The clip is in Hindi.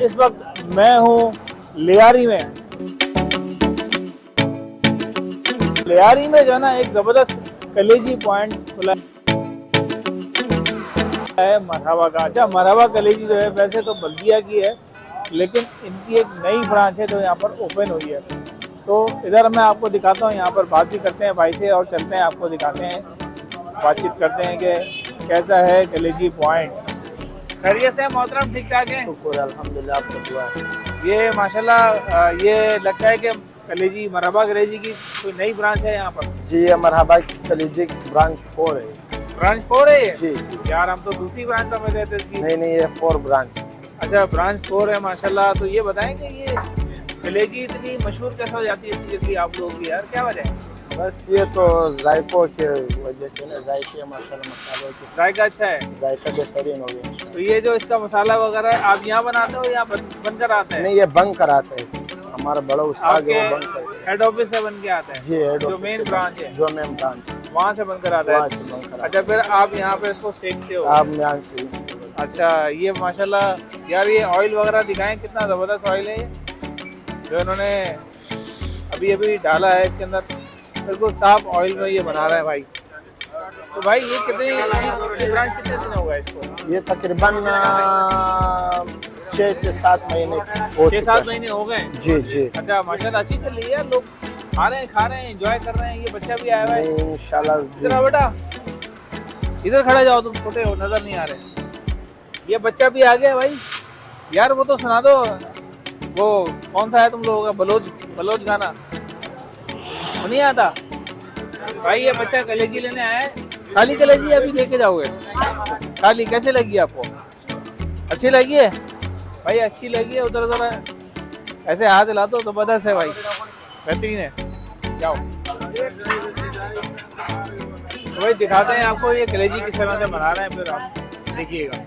इस वक्त मैं हूँ लियारी में। लियारी में जो है ना एक जबरदस्त कलेजी पॉइंट खुला है मरहबा का। अच्छा, मरहबा कलेजी जो है वैसे तो बल्दिया की है, लेकिन इनकी एक नई ब्रांच है जो यहाँ पर ओपन हुई है। तो इधर मैं आपको दिखाता हूँ, यहाँ पर बात भी करते हैं भाई से और चलते हैं, आपको दिखाते हैं, बातचीत करते हैं कि कैसा है कलेजी पॉइंट। खैरियत से मोहतरम, ठीक ठाक है? शुक्र अल्हम्दुलिल्लाह, आपका दुआ है। ये माशाल्लाह ये लगता है कि कलेजी मरहबा कलेजी की कोई नई ब्रांच है यहाँ पर। जी, ये मरहबा कलेजी ब्रांच 4 है। ब्रांच 4 है ये? जी जी। यार हम तो दूसरी ब्रांच समझ रहे थे इसकी। नहीं, ये 4 ब्रांच है। अच्छा, ब्रांच 4 है माशाल्लाह। तो ये बताएं कि ये कलेजी इतनी मशहूर कैसे हो जाती है इतनी जल्दी आप लोगों की, यार क्या वजह है? बस ये तो जायकों के वजह से ना, जायके मसालों के जायका अच्छा है, जायका बेहतरीन हो गया। तो ये जो इसका मसाला वगैरह आप यहाँ बनाते हो या बनकर आता है? नहीं, ये बन कर आता है, हमारा बड़ा उस्ताद है, वो बन कर। आपके हेड ऑफिस से बन के आता है? जी, हेड जो ऑफिस मेन से ब्रांच है, जो मेन ब्रांच है, वहाँ से बनकर आता है? वहाँ से बनकर अच्छा, फिर आप यहाँ पे इसको सेकते हो? आप यहाँ से। अच्छा, ये माशाल्लाह यार ये ऑयल वगैरह दिखाएं, कितना ज़बरदस्त ऑयल है ये जो इन्होंने अभी अभी डाला है इसके अंदर। बिल्कुल साफ ऑयल में ये बना रहा है भाई। तो भाई ये कितनी ब्रांच कितने दिन हो गए इसको? ये तकरीबन 6 से 7 महीने हो 6-7 महीने हो गए? जी जी। अच्छा, माशाल्लाह अच्छी चल रही है, लोग आ रहे हैं, खा रहे हैं, एंजॉय कर रहे हैं। ये बच्चा भी आया हुआ है इंशाल्लाह। इधर बेटा, इधर खड़े जाओ, तुम छोटे हो, नजर नहीं आ रहे। ये बच्चा भी आ गया भाई। यार वो तो सुना दो, वो कौन सा है तुम लोगों का, बलोच गाना नहीं आता भाई? ये बच्चा कलेजी लेने आया है। खाली कलेजी अभी लेके जाओगे? खाली कैसे लगी आपको? अच्छी लगी है भाई? अच्छी लगी है, उधर उधर ऐसे हाथ हिला दो, जबरदस्त है भाई, बेहतरीन है। जाओ तो भाई दिखाते हैं आपको ये कलेजी किस तरह से बना रहे हैं, फिर आप देखिएगा।